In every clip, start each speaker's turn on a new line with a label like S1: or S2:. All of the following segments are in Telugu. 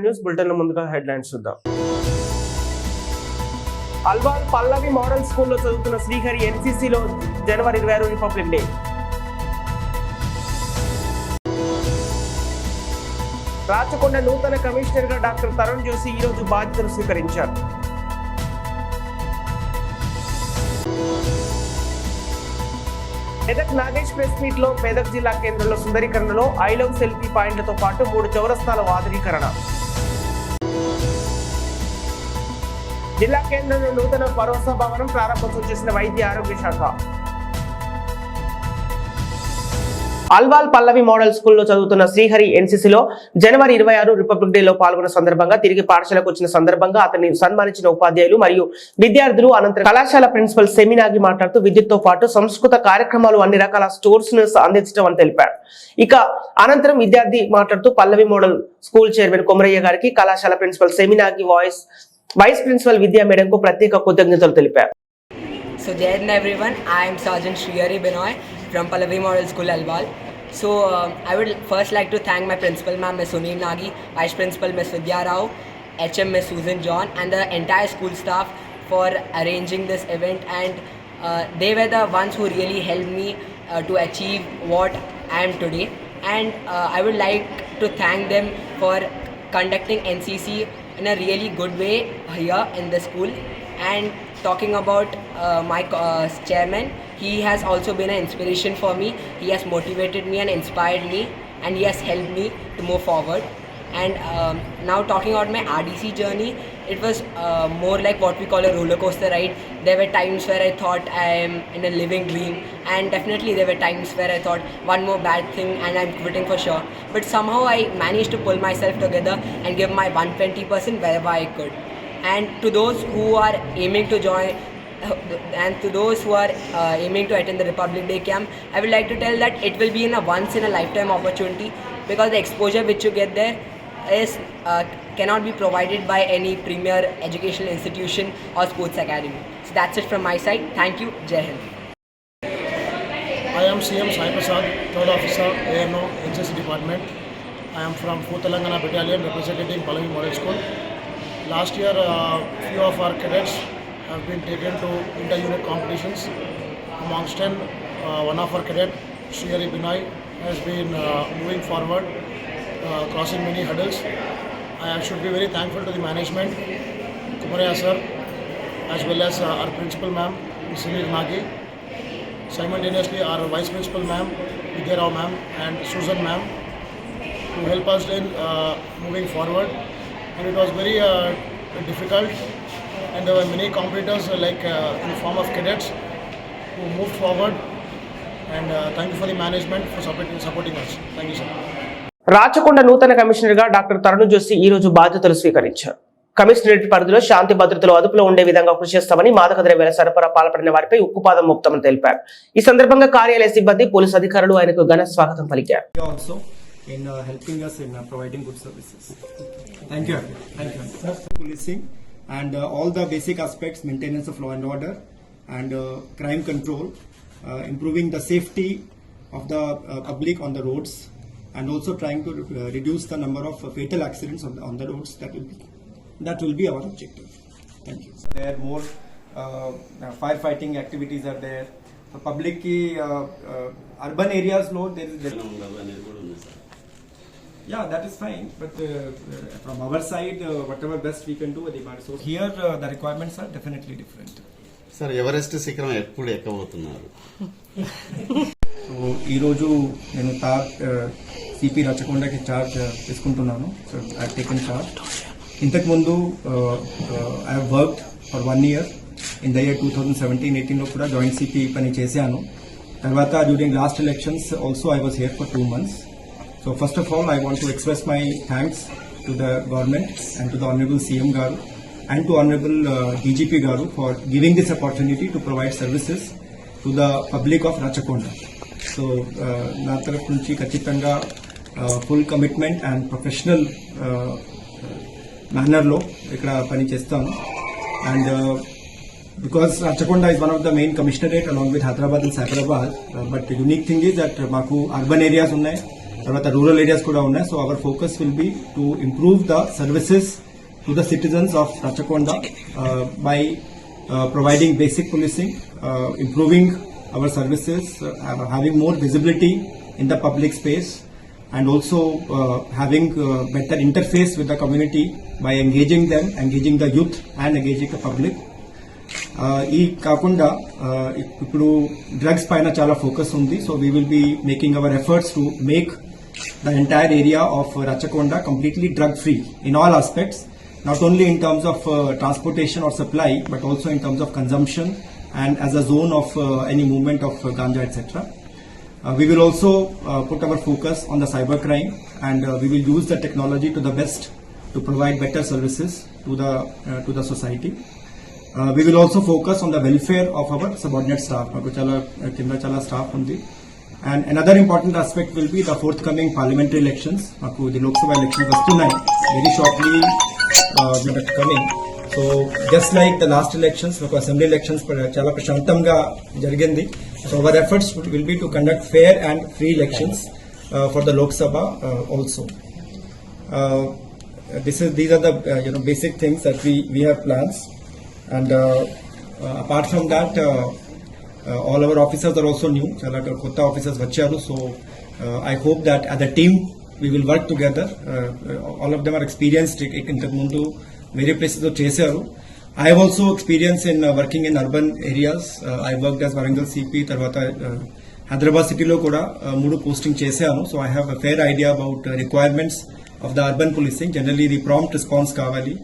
S1: న్యూస్ బులెటిన్ ముందుగా హెడ్లైన్స్ చూద్దాం. అల్వాల్ పల్లవి మోడల్ స్కూల్లో చదువుతున్న శ్రీహరి ఎన్సీసీలో జనవరి 26 రిపబ్లిక్ డే. రాచకొండ నూతన కమిషనర్ గా డాక్టర్ తరుణ్ జోషి ఈ రోజు బాధ్యతలు స్వీకరించారు. మెదక్ నాగేష్ ప్రెస్ మీట్ లో మెదక్ జిల్లా కేంద్రంలో సుందరీకరణలో ఐ లవ్ సెల్ఫీ పాయింట్లతో పాటు 3 చౌరస్తాల ఆధునీకరణ. జిల్లా కేంద్రంలో నూతన భరోసా భవనం ప్రారంభోత్సవం చేసిన వైద్య ఆరోగ్య శాఖ. అల్వాల్ పల్లవి మోడల్ స్కూల్లో చదువుతున్న శ్రీహరి ఎన్సీసీలో జనవరి 26 రిపబ్లిక్ డే లో పాల్గొన్న సందర్భంగా తిరిగి పాఠశాలకు వచ్చిన సందర్భంగా అతన్ని సన్మానించిన ఉపాధ్యాయులు మరియు విద్యార్థులు. అనంతరం కళాశాల ప్రిన్సిపల్ సెమినాగి మాట్లాడుతూ విద్యుత్తో పాటు సంస్కృత కార్యక్రమాలు అన్ని రకాల స్టోర్స్ ను అందించడం అని తెలిపారు. ఇక అనంతరం విద్యార్థి మాట్లాడుతూ పల్లవి మోడల్ స్కూల్ చైర్మన్ కొమరయ్య గారికి, కళాశాల ప్రిన్సిపల్ సెమినాగి వైస్ ప్రిన్సిపల్ విద్యా మేడంకు ప్రత్యేక కృతజ్ఞతలు తెలిపారు.
S2: So Jai Hind everyone, I am Sergeant Shrihari Binoy from Pallavi Model School Alwal. So I would first like to thank my principal ma'am Ms. Sunil Nagi, vice principal Ms. Vidya Rao, HM Ms. Susan John and the entire school staff for arranging this event, and they were the ones who really helped me to achieve what I am today, and I would like to thank them for conducting NCC in a really good way here in the school. And talking about my chairman, he has also been an inspiration for me. He has motivated me and inspired me, and he has helped me to move forward. And now talking about my RDC journey, it was more like what we call a roller coaster ride. There were times where I thought I am in a living dream, and definitely there were times where I thought one more bad thing and I'm quitting for sure. But somehow I managed to pull myself together and give my 120% wherever I could. And to those who are aiming to join and to those who are aiming to attend the Republic Day camp, I would like to tell that it will be in a once in a lifetime opportunity, because the exposure which you get there is cannot be provided by any premier educational institution or sports academy. So that's it from my side. Thank you. Jai Hind.
S3: I am CM Sai Prasad, 3rd Officer, ANO, NCC Department. I am from 4th Telangana Battalion representing Pallavi Model School. Last year, few of our cadets have been taken to inter-unit competitions. Amongst them, one of our cadet, Shrihari Binoy, has been moving forward, crossing many hurdles. I should be very thankful to the management, Kumaraya sir, as well as our principal ma'am, Ms. Sunil Nagi. Simultaneously, our vice principal ma'am, Vidya Rao ma'am, and Susan ma'am, to help us in moving forward. And it was very difficult, and there were many competitors like in the form of cadets who moved forward, and thank you for the management for supporting us. Thank you, sir.
S1: Rachakonda నూతన కమిషనర్ గా డాక్టర్ తరుణ్ జోషి ఈ రోజు బాధ్యతలు స్వీకరించారు. కమిషనరేట్ పరిధిలో శాంతి భద్రతలు అదుపులో ఉండే విధంగా కృషి చేస్తామని, మాదక ద్రవ్యాల సరఫరా పాల్పడిన వారిపై ఉక్కుపాదం మోపుతామని తెలిపారు. ఈ సందర్భంగా కార్యాలయ సిబ్బంది, పోలీసు అధికారులు ఆయనకు ఘన స్వాగతం పలికారు.
S4: In helping us in providing good services. Thank you. Thank you. Policing and all the basic aspects, maintenance of law and order and crime control, improving the safety of the public on the roads, and also trying to reduce the number of fatal accidents on the roads. That will be our objective. Thank you. There are more firefighting activities are there. For public urban areas, there is. Yeah, that is fine, but from our side, whatever best we can do with the demand. So here, the requirements are definitely different.
S5: Sir, Everest శిఖరం ఎప్పుడు ఎక్కబోతున్నారు?
S4: సో ఈరోజు నేను సిపి రాచకొండకి చార్జ్ తీసుకుంటున్నాను. So I have taken charge. ఇంతకుముందు I have worked for 1 year. In the year 2017-18 లో కూడా జాయింట్ సిపి పని చేశాను. తర్వాత during last elections also I was here for 2 months. So first of all, I want to express my thanks to the government and to the Honorable CM Garu and to Honorable DGP Garu for giving this opportunity to provide services to the public of Rachakonda. So, na taraf nunchi kachitanga full commitment and professional manner lo ikkada pani chestanu, and because Rachakonda is one of the main commissionerate along with Hyderabad and Cyberabad, but the unique thing is that maku urban areas unnai. తర్వాత రూరల్ ఏరియాస్ కూడా ఉన్నాయి. So our focus will be to improve the services to the citizens of Rachakonda by providing basic policing, improving our services, having more visibility in the public space, and also having better interface with the community by engaging them, engaging the youth and engaging the public. ఈ కాకుండా ఇప్పుడు డ్రగ్స్ పైన చాలా ఫోకస్ ఉంది. So we will be making our efforts to make the entire area of Rachakonda completely drug free in all aspects, not only in terms of transportation or supply, but also in terms of consumption and as a zone of any movement of ganja, etc. We will also put our focus on the cyber crime, and we will use the technology to the best to provide better services to the society. We will also focus on the welfare of our subordinate staff. Maku chala staff undi. And another important aspect will be the forthcoming parliamentary elections. Maku the Lok Sabha elections vastunnai very shortly coming. So just like the last elections, maku assembly elections chala prashantamga jarigindi. So our efforts will be to conduct fair and free elections for the Lok Sabha also. These are the basic things that we have plans. And apart from that, all our officers are also new. Chala kotta officers vacharu. So I hope that as a team we will work together. All of them are experienced. Intaku mundu very places lo chesaru. I have also experience in working in urban areas. I worked as Warangal CP. Tarvata Hyderabad city lo kuda 3 posting chesanu. So I have a fair idea about requirements of the urban policing. Generally, the prompt response kavali.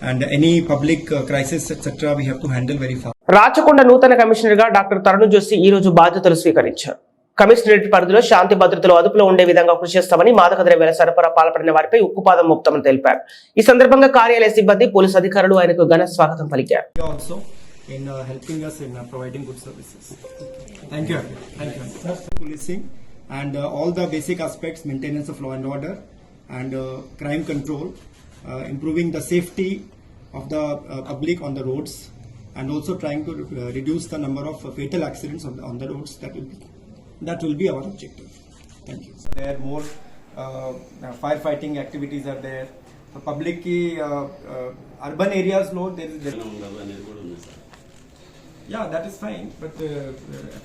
S4: And any public crisis etc. we have to handle very fast.
S1: Rachakonda నూతన కమిషనర్ గా డాక్టర్ తరుణ్ జోషి ఈ రోజు బాధ్యతలు స్వీకరించారు. కమిషనరేట్ పరిధిలో శాంతి భద్రతలు అదుపులో ఉండే విధంగా కృషి చేస్తామని, మాదక ద్రవ్యాల సరఫరా పాల్పడిన వారిపై ఉక్కుపాదం మోపుతామని తెలిపారు. ఈ సందర్భంగా కార్యాలయ సిబ్బంది, పోలీసు అధికారులు ఆయనకు ఘన స్వాగతం పలికారు.
S4: Also in helping us in providing good services. Thank you. Policing and all the basic aspects, maintenance of law and order and crime control, improving the safety of the public on the roads, and also trying to reduce the number of fatal accidents on the roads. That will be our objective. Thank you. There are more firefighting activities are there. The public urban areas low there is yeah, that is fine, but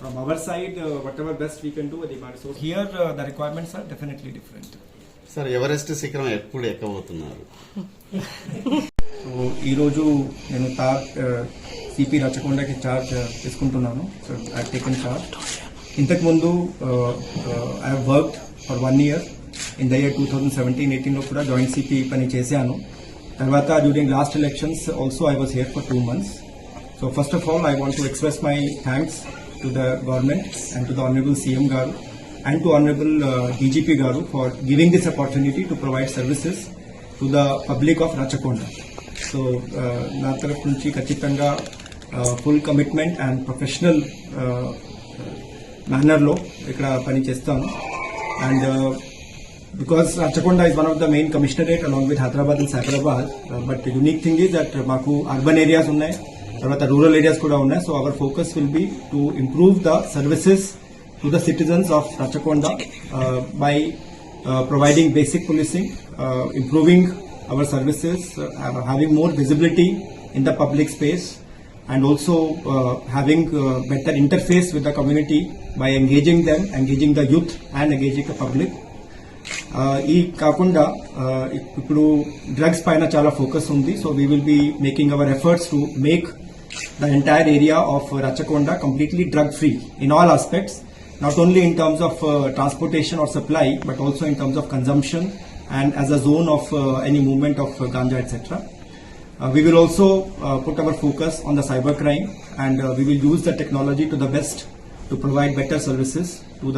S4: from our side whatever best we can do with the so here the requirements are definitely different.
S5: Sir Everest శిఖరం ఎప్పుడు ఎక్కబోతున్నారు?
S4: సో ఈరోజు నేను సిపి రచకొండకి చార్జ్ తీసుకుంటున్నాను. So I taken charge. ఇంతకుముందు I have worked for 1 year in the year 2017-18లో కూడా జాయింట్ సిపి పని చేశాను. తర్వాత during last elections also I was here for 2 months. So first of all I want to express my thanks to the government and to the honourable CM garu and to Honorable DGP Garu for giving this opportunity to provide services to the public of Rachakonda. So, na taraf nunchi kachitanga full commitment and professional manner lo ikkada pani chestanu. And because Rachakonda is one of the main commissionerate along with Hyderabad and Cyberabad, but the unique thing is that maku urban areas unnai, tarvata rural areas kuda unnai. So our focus will be to improve the services to the citizens of Rachakonda by providing basic policing, improving our services, having more visibility in the public space, and also having better interface with the community by engaging them, engaging the youth and engaging the public. ఈ కాకుండా ఇప్పుడు డ్రగ్స్ పైన చాలా ఫోకస్ ఉంది. So we will be making our efforts to make the entire area of Rachakonda completely drug free in all aspects, not only in terms of transportation or supply, but also in terms of consumption and as a zone of any movement of ganja, etc. We will also put our focus on the cyber crime, and we will use the technology to the best to provide better services to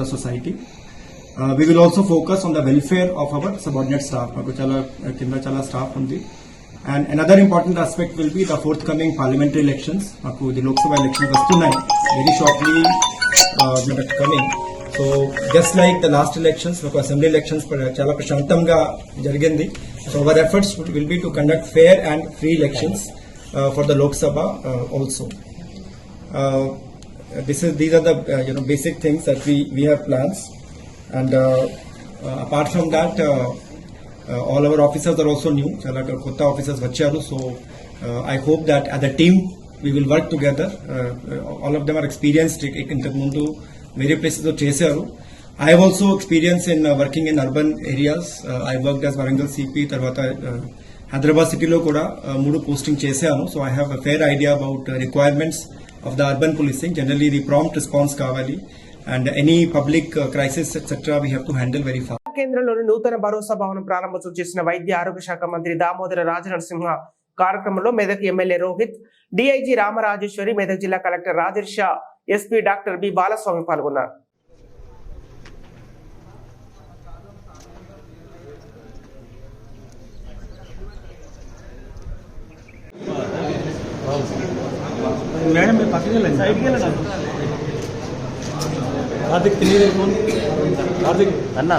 S4: the society. We will also focus on the welfare of our subordinate staff. Maku chala staff undi. And another important aspect will be the forthcoming parliamentary elections. Maku the Lok Sabha elections vastunnai very shortly coming. So just like the last elections, maku assembly elections chala prashantamga jarigindi. So our efforts will be to conduct fair and free elections for the Lok Sabha also. These are the basic things that we have plans. And apart from that, all our officers are also new. Chala kotta officers vacharu. So I hope that as a team we will work together. All of them are experienced. Intaku mundu various places lo chesaru. I have also experience in working in urban areas. I worked as Warangal CP, tarvata Hyderabad city lo kuda 3 posting chesanu. So I have a fair idea about requirements of the urban policing. Generally the prompt response kavali, and any public crisis etc. we have to handle very fast.
S1: కేంద్రంలోని నూతన భరోసా భవనం ప్రారంభోత్సవం చేసిన వైద్య ఆరోగ్య శాఖ మంత్రి దామోదర రాజనరసింహ కార్యక్రమంలో మెదక్ ఎమ్మెల్యే రోహిత్, డిఐజీ రామరాజేశ్వరి, మెదక్ జిల్లా collector Rajarsha, SP doctor B Balaswamy పాల్గొన్నారు.
S6: కార్తిక్ తిని కార్తిక్ అన్న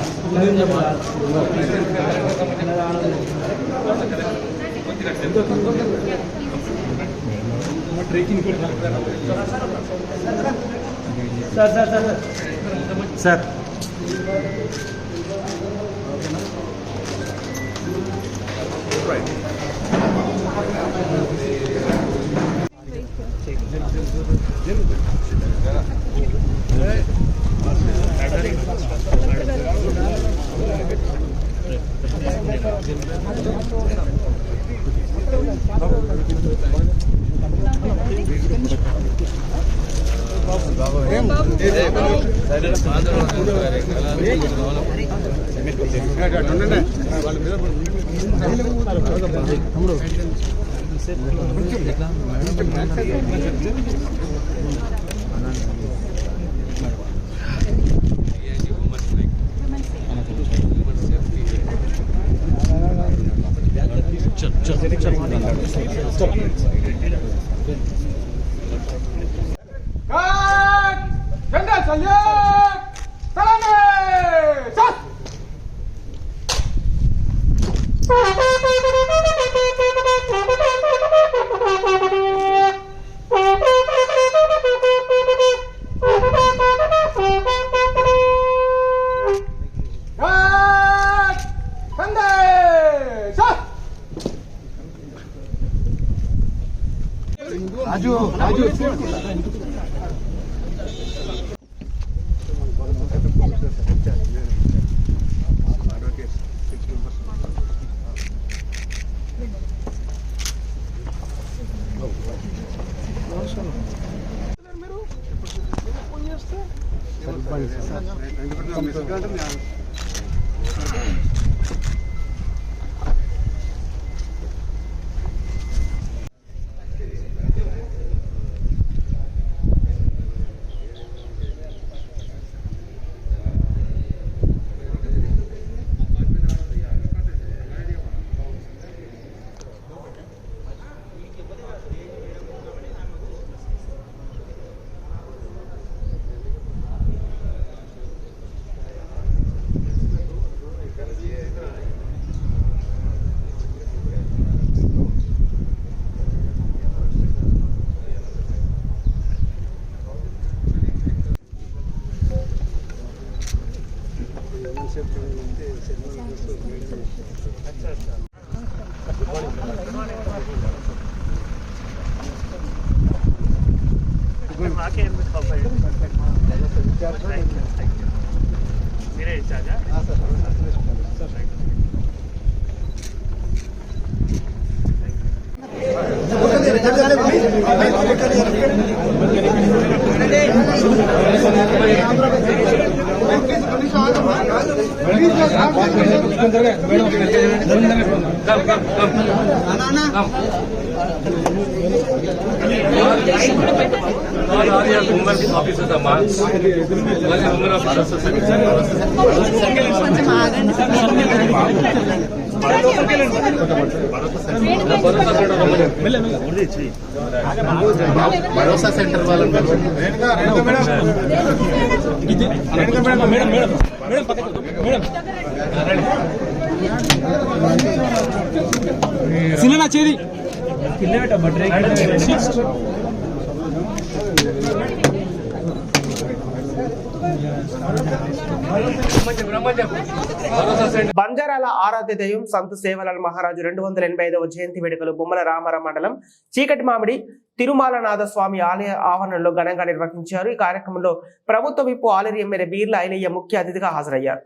S6: sir sir sir sir
S5: Bharosa centre వాళ్ళని
S6: సినిమా చేరి
S1: బంజారాల ఆరాధ్య దైవం సంత్ సేవలాల్ మహారాజు 285వ జయంతి వేడుకలు బొమ్మల రామారం మండలం చీకటి మామిడి తిరుమలనాథ స్వామి ఆలయ ఆవరణలో ఘనంగా నిర్వహించారు. ఈ కార్యక్రమంలో ప్రభుత్వ విప్పు ఆలేరు ఎమ్మెల్యే బీర్ల ఐలయ్య ముఖ్య అతిథిగా హాజరయ్యారు.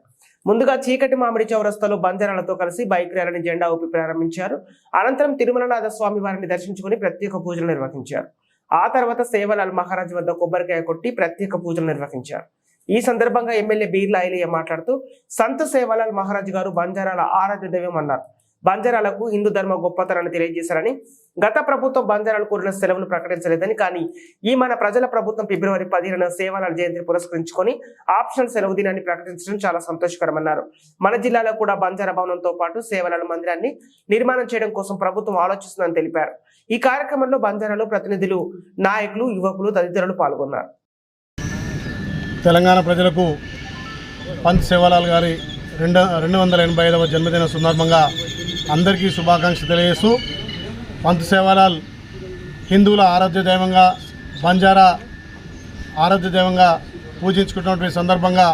S1: ముందుగా చీకటి మామిడి చౌరస్తాలో బంజారాలతో కలిసి బైక్ ర్యాలీని జెండా ఊపి ప్రారంభించారు. అనంతరం తిరుమలనాథ స్వామి వారిని దర్శించుకుని ప్రత్యేక పూజలు నిర్వహించారు. ఆ తర్వాత సేవలాల్ మహారాజ్ వద్ద కొబ్బరికాయ కొట్టి ప్రత్యేక పూజలు నిర్వహించారు. ఈ సందర్భంగా ఎమ్మెల్యే బీర్ల ఐలయ్య మాట్లాడుతూ సంత్ సేవలాల్ మహారాజ్ గారు బంజారాల ఆరాధ్య దైవం అన్నారు. బంజారాలకు హిందూ ధర్మ గొప్పతనాన్ని తెలియజేశారని, గత ప్రభుత్వం బంజారాలు కూడిన సెలవులు ప్రకటించలేదని, కానీ ఈ మన ప్రజల ప్రభుత్వం ఫిబ్రవరి 15న సేవలాల్ జయంతిని పురస్కరించుకొని ఆప్షనల్ సెలవు దినాన్ని ప్రకటించడం చాలా సంతోషకరమన్నారు. మన జిల్లాలో కూడా బంజారా భవనంతో పాటు సేవలాల్ మందిరాన్ని నిర్మాణం చేయడం కోసం ప్రభుత్వం ఆలోచిస్తుందని తెలిపారు. ఈ కార్యక్రమంలో బంజారాలో ప్రతినిధులు, నాయకులు, యువకులు తదితరులు పాల్గొన్నారు.
S3: తెలంగాణ ప్రజలకు పంత్ సేవలాల్ గారి 285వ జన్మదిన సందర్భంగా అందరికీ శుభాకాంక్షలు తెలియజేస్తూ, పంత్ సేవలాల్ హిందువుల ఆరాధ్య దైవంగా, బంజారా ఆరాధ్య దైవంగా పూజించుకున్నటువంటి సందర్భంగా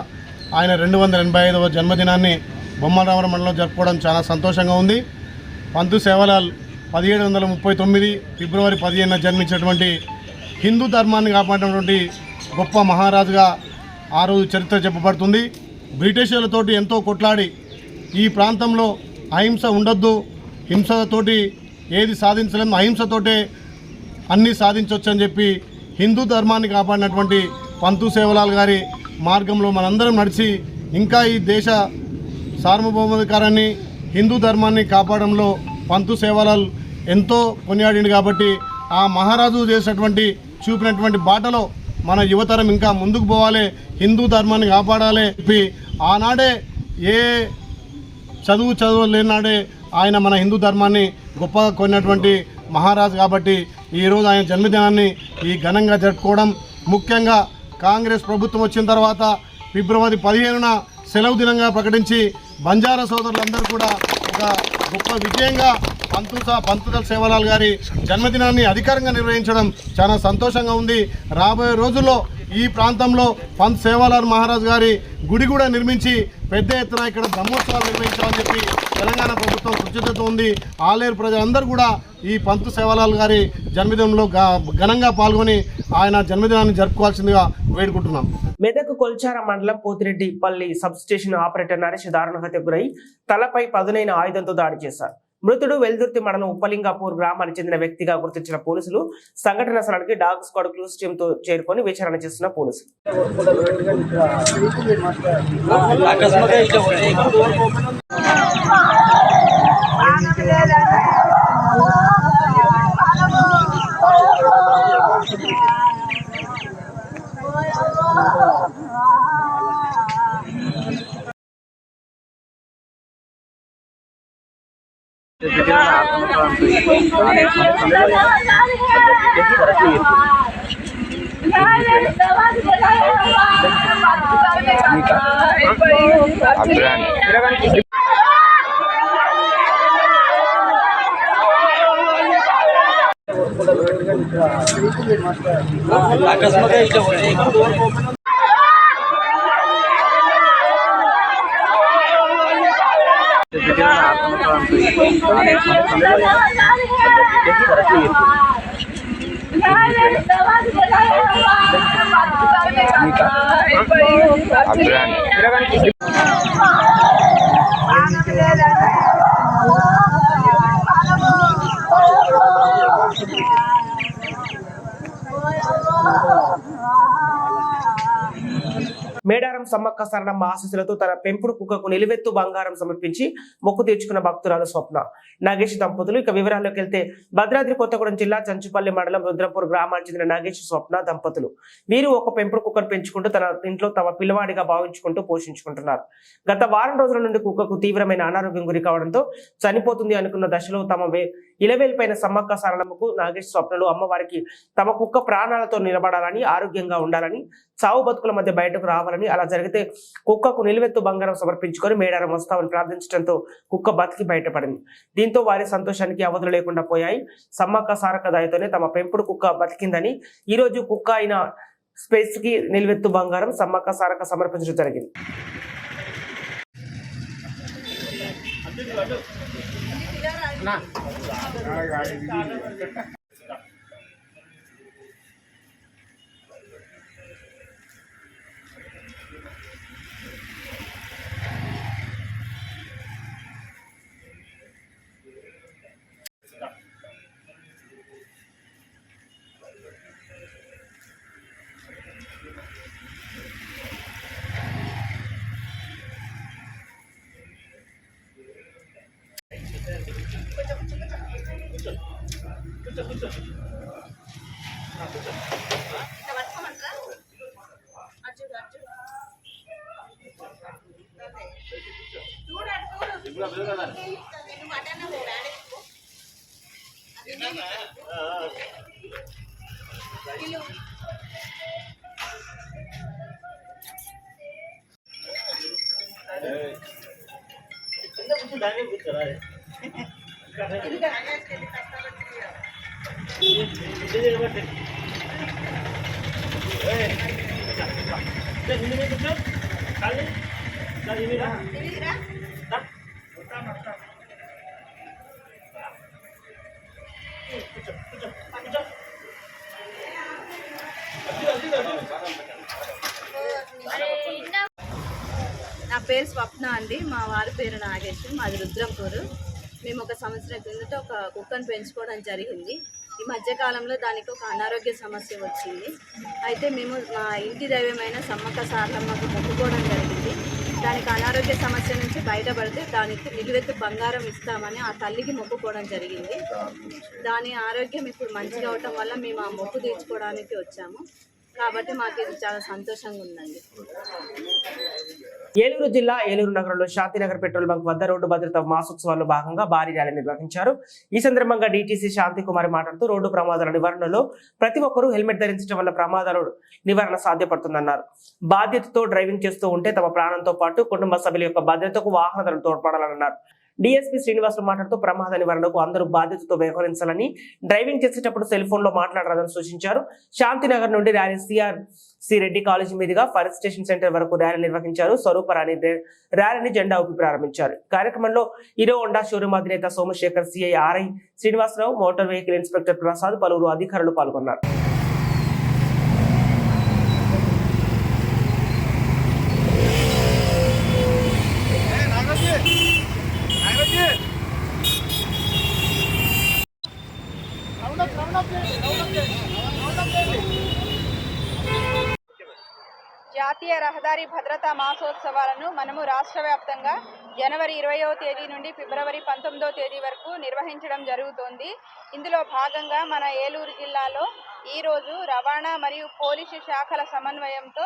S3: ఆయన 285వ జన్మదినాన్ని బొమ్మరామరం మండలంలో జరుపుకోవడం చాలా సంతోషంగా ఉంది. పంత్ సేవలాల్ 1739 ఫిబ్రవరి 15న జన్మించినటువంటి హిందూ ధర్మాన్ని కాపాడినటువంటి గొప్ప మహారాజుగా ఆ రోజు చరిత్ర చెప్పబడుతుంది. బ్రిటిషర్లతోటి ఎంతో కొట్లాడి ఈ ప్రాంతంలో అహింస ఉండొద్దు, హింసతోటి ఏది సాధించలేము, అహింసతోటే అన్నీ సాధించవచ్చు అని చెప్పి హిందూ ధర్మాన్ని కాపాడినటువంటి పంతు సేవలాల్ గారి మార్గంలో మనందరం నడిచి ఇంకా ఈ దేశ సార్వభౌమాధికారాన్ని, హిందూ ధర్మాన్ని కాపాడంలో పంతు సేవలాల్ ఎంతో కొనియాడింది. కాబట్టి ఆ మహారాజు చేసినటువంటి చూపినటువంటి బాటలో మన యువతరం ఇంకా ముందుకు పోవాలి, హిందూ ధర్మాన్ని కాపాడాలి చెప్పి ఆనాడే ఏ చదువు లేనాడే ఆయన మన హిందూ ధర్మాన్ని గొప్పగా కొన్నటువంటి మహారాజు. కాబట్టి ఈరోజు ఆయన జన్మదినాన్ని ఈ ఘనంగా జరుపుకోవడం, ముఖ్యంగా కాంగ్రెస్ ప్రభుత్వం వచ్చిన తర్వాత ఫిబ్రవరి 15న సెలవు దినంగా ప్రకటించి బంజారా సోదరులందరూ కూడా ఒక గొప్ప విజయంగా పంతుల సేవలాల్ గారి జన్మదినాన్ని అధికారంగా నిర్వహించడం చాలా సంతోషంగా ఉంది. రాబోయే రోజుల్లో ఈ ప్రాంతంలో పంత్ సేవలాల్ మహారాజ్ గారి గుడి కూడా నిర్మించి పెద్ద ఎత్తున ఇక్కడ బ్రహ్మోత్సవాలు నిర్వహించాలని చెప్పి తెలంగాణ ప్రభుత్వం కృతజ్ఞత ఉంది. ఆలేరు ప్రజలందరూ కూడా ఈ పంత్ సేవలాల్ గారి జన్మదినంలో ఘనంగా పాల్గొని ఆయన జన్మదినాన్ని జరుపుకోవాల్సిందిగా వేడుకుంటున్నాం.
S1: మెదక్ కొల్చార మండలం Pothireddipalli sub station operator Naresh దారుణ హత్యకు గురై తలపై పదునైన ఆయుధంతో దాడి చేశారు. మృతుడు వెల్దుర్తి మండలం ఉప్పలింగాపూర్ గ్రామానికి చెందిన వ్యక్తిగా గుర్తించిన పోలీసులు సంఘటన స్థలానికి డాగ్ స్క్వాడ్ క్లూస్ టీమ్ తో చేరుకొని విచారణ చేస్తున్న పోలీసులు. మేడారం సమ్మక్క సారలమ్మ ఆశీస్సులతో తన పెంపుడు కుక్కకు నిలువెత్తు బంగారం సమర్పించి మొక్కు తీర్చుకున్న భక్తురాలు స్వప్న నాగేష్ దంపతులు. ఇక వివరాల్లోకి వెళ్తే భద్రాద్రి కొత్తగూడెం జిల్లా చంచుపల్లి మండలం రుద్రపూర్ గ్రామానికి చెందిన నాగేష్ స్వప్న దంపతులు వీరు ఒక పెంపుడు కుక్కను పెంచుకుంటూ తన ఇంట్లో తమ పిల్లవాడిగా భావించుకుంటూ పోషించుకుంటున్నారు. గత వారం రోజుల నుండి కుక్కకు తీవ్రమైన అనారోగ్యం గురి కావడంతో చనిపోతుంది అనుకున్న దశలో తమ ఇలవేల్పైన సమ్మక్క సారలమ్మకు నాగేష్ స్వప్నలు అమ్మవారికి తమ కుక్క ప్రాణాలతో నిలబడాలని, ఆరోగ్యంగా ఉండాలని, చావు బతుకుల మధ్య బయటకు రావాలని, అలా జరిగితే కుక్కకు నిలువెత్తు బంగారం సమర్పించుకొని మేడారం వస్తామని ప్రార్థించడంతో కుక్క బతికి బయటపడింది. దీంతో వారి సంతోషానికి అవధులు లేకుండా పోయాయి. సమ్మక్క సారక్క దయతోనే తమ పెంపుడు కుక్క బతికిందని, ఈ రోజు కుక్క అయిన స్పేస్ కి నిలువెత్తు బంగారం, సమ్మక్క సారక్క సమర్పించడం జరిగింది.
S7: నా పేరు స్వప్న అండి. మా వారి పేరు నాగేష్. మాది రుద్రంపూర్. మేము ఒక సంవత్సరం కిందట ఒక కుక్కను పెంచుకోవడం జరిగింది. ఈ మధ్యకాలంలో దానికి ఒక అనారోగ్య సమస్య వచ్చింది. అయితే మేము మా ఇంటి దైవమైన సమ్మక్క సారలమ్మకు మొక్కుకోవడం జరిగింది. దానికి అనారోగ్య సమస్య నుంచి బయటపడితే దానికి నిలువెత్తు బంగారం ఇస్తామని ఆ తల్లికి మొక్కుకోవడం జరిగింది. దాని ఆరోగ్యం ఇప్పుడు మంచిగా అవటం వల్ల మేము ఆ మొక్కు తీర్చుకోవడానికి వచ్చాము. కాబట్టి మాకు ఇది చాలా సంతోషంగా ఉందండి.
S1: ఏలూరు జిల్లా ఏలూరు నగరంలో శాంతినగర్ పెట్రోల్ బంక్ వద్ద రోడ్డు భద్రతా మాసోత్సవాల్లో భాగంగా భారీ ర్యాలీ నిర్వహించారు. ఈ సందర్భంగా డీటీసీ శాంతి కుమారి మాట్లాడుతూ రోడ్డు ప్రమాదాల నివారణలో ప్రతి ఒక్కరూ హెల్మెట్ ధరించడం వల్ల ప్రమాదాల నివారణ సాధ్యపడుతుందన్నారు. బాధ్యతతో డ్రైవింగ్ చేస్తూ ఉంటే తమ ప్రాణంతో పాటు కుటుంబ సభ్యుల యొక్క భద్రతకు వాహనదారులు తోడ్పడాలన్నారు. డిఎస్పీ శ్రీనివాసులు మాట్లాడుతూ ప్రమాద నివారణకు అందరూ బాధ్యతతో వ్యవహరించాలని, డ్రైవింగ్ చేసేటప్పుడు సెల్ ఫోన్ లో మాట్లాడరాదని సూచించారు. శాంతినగర్ నుండి ర్యాలీ సిఆర్సి రెడ్డి కాలేజీ మీదుగా ఫైర్ స్టేషన్ సెంటర్ వరకు ర్యాలీ నిర్వహించారు. స్వరూపరాణి ర్యాలీని జెండా ఊపి ప్రారంభించారు. కార్యక్రమంలో హీరో హోండా షోరూమ్ అధినేత Somasekhar, CI RI Srinivasarao, motor vehicle inspector Prasad, పలువురు అధికారులు పాల్గొన్నారు.
S8: జాతీయ రహదారి భద్రతా మాసోత్సవాలను మనము రాష్ట్ర వ్యాప్తంగా జనవరి 20వ తేదీ నుండి ఫిబ్రవరి 19వ తేదీ వరకు నిర్వహించడం జరుగుతోంది. ఇందులో భాగంగా మన ఏలూరు జిల్లాలో ఈరోజు రవాణా మరియు పోలీసు శాఖల సమన్వయంతో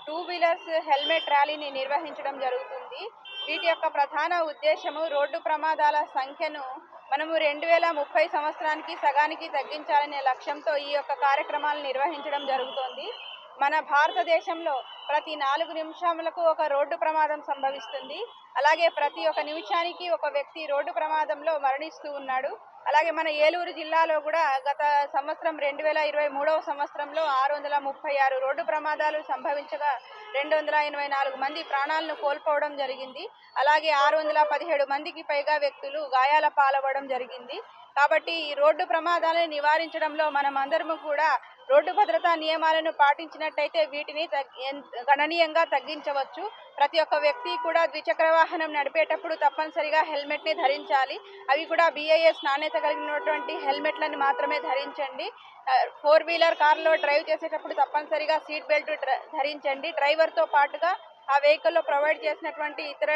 S8: 2 వీలర్స్ హెల్మెట్ ర్యాలీని నిర్వహించడం జరుగుతుంది. వీటి యొక్క ప్రధాన ఉద్దేశము రోడ్డు ప్రమాదాల సంఖ్యను మనము 2030 సంవత్సరానికి సగానికి తగ్గించాలనే లక్ష్యంతో ఈ యొక్క కార్యక్రమాలను నిర్వహించడం జరుగుతోంది. మన భారతదేశంలో ప్రతి 4 నిమిషాలకు ఒక రోడ్డు ప్రమాదం సంభవిస్తుంది. అలాగే ప్రతి 1 నిమిషానికి ఒక వ్యక్తి రోడ్డు ప్రమాదంలో మరణిస్తూ ఉన్నాడు. అలాగే మన ఏలూరు జిల్లాలో కూడా గత సంవత్సరం 2023వ సంవత్సరంలో 636 రోడ్డు ప్రమాదాలు సంభవించగా 284 మంది ప్రాణాలను కోల్పోవడం జరిగింది. అలాగే 617 మందికి పైగా వ్యక్తులు గాయాల పాలవ్వడం జరిగింది. కాబట్టి ఈ రోడ్డు ప్రమాదాలను నివారించడంలో మనం అందరము కూడా రోడ్డు భద్రతా నియమాలను పాటించినట్టయితే వీటిని గణనీయంగా తగ్గించవచ్చు. ప్రతి ఒక్క వ్యక్తి కూడా ద్విచక్ర వాహనం నడిపేటప్పుడు తప్పనిసరిగా హెల్మెట్ని ధరించాలి. అవి కూడా BIS నాణ్యత కలిగినటువంటి హెల్మెట్లను మాత్రమే ధరించండి. 4 వీలర్ కార్లో డ్రైవ్ చేసేటప్పుడు తప్పనిసరిగా సీట్ బెల్ట్ ధరించండి. డ్రైవర్తో పాటుగా ఆ వెహికల్లో ప్రొవైడ్ చేసినటువంటి ఇతర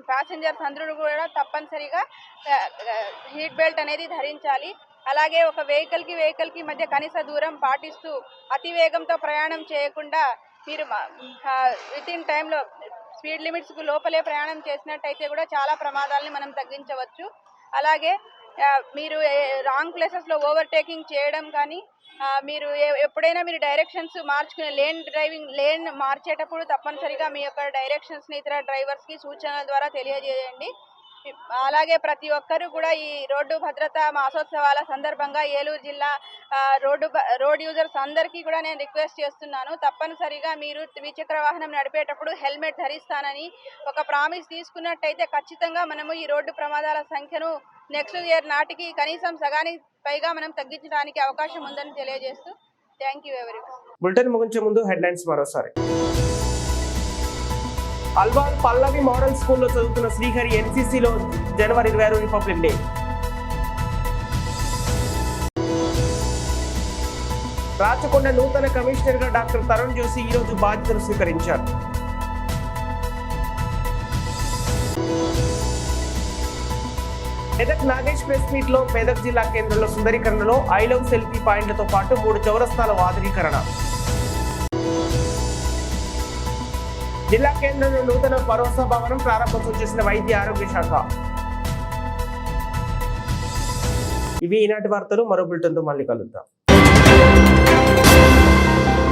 S8: ప్యాసింజర్స్ అందరూ కూడా తప్పనిసరిగా సీట్ బెల్ట్ అనేది ధరించాలి. అలాగే ఒక వెహికల్కి మధ్య కనీస దూరం పాటిస్తూ అతి వేగంతో ప్రయాణం చేయకుండా మీరు వితిన్ టైంలో స్పీడ్ లిమిట్స్కు లోపలే ప్రయాణం చేసినట్టయితే కూడా చాలా ప్రమాదాలని మనం తగ్గించవచ్చు. అలాగే మీరు రాంగ్ ప్లేసెస్లో ఓవర్టేకింగ్ చేయడం కానీ మీరు ఎప్పుడైనా మీరు డైరెక్షన్స్ మార్చుకునే లేన్ మార్చేటప్పుడు తప్పనిసరిగా మీ యొక్క డైరెక్షన్స్ని ఇతర డ్రైవర్స్కి సూచనల ద్వారా తెలియజేయండి. అలాగే ప్రతి ఒక్కరూ కూడా ఈ రోడ్డు భద్రతా మాసోత్సవాల సందర్భంగా ఏలూరు జిల్లా రోడ్ యూజర్స్ అందరికీ కూడా నేను రిక్వెస్ట్ చేస్తున్నాను. తప్పనిసరిగా మీరు ద్విచక్ర వాహనం నడిపేటప్పుడు హెల్మెట్ ధరిస్తానని ఒక ప్రామిస్ తీసుకున్నట్టయితే ఖచ్చితంగా మనము ఈ రోడ్డు ప్రమాదాల సంఖ్యను నెక్స్ట్ ఇయర్ నాటికి కనీసం సగానికి పైగా మనం తగ్గించడానికి అవకాశం ఉందని తెలియజేస్తూ థ్యాంక్ యూ ఎవరీవన్.
S1: బులెటిన్ ముగించే ముందు హెడ్లైన్స్ మరోసారి. అల్వాల్ పల్లవి మోడల్ స్కూల్లో చదువుతున్న శ్రీహరి ఎన్సీసీలో జనవరి 26 రిపబ్లిక్ డే. రాచకొండ నూతన కమిషనర్ గా డాక్టర్ తరుణ్ జోషి ఈ రోజు బాధ్యతలు స్వీకరించారు. మెదక్ నాగేష్ ప్రెస్ మీట్ లో మెదక్ జిల్లా కేంద్రంలో సుందరీకరణలో ఐ లవ్ సెల్ఫీ పాయింట్లతో పాటు 3 చౌరస్తాల ఆధునీకరణ. జిల్లా కేంద్రంలో నూతన భరోసా భవనం ప్రారంభోత్సవం చేసిన వైద్య ఆరోగ్య శాఖ. ఇవి ఈనాటి వార్తలు. మరో బులెటిన్తో మళ్ళీ కలుద్దాం.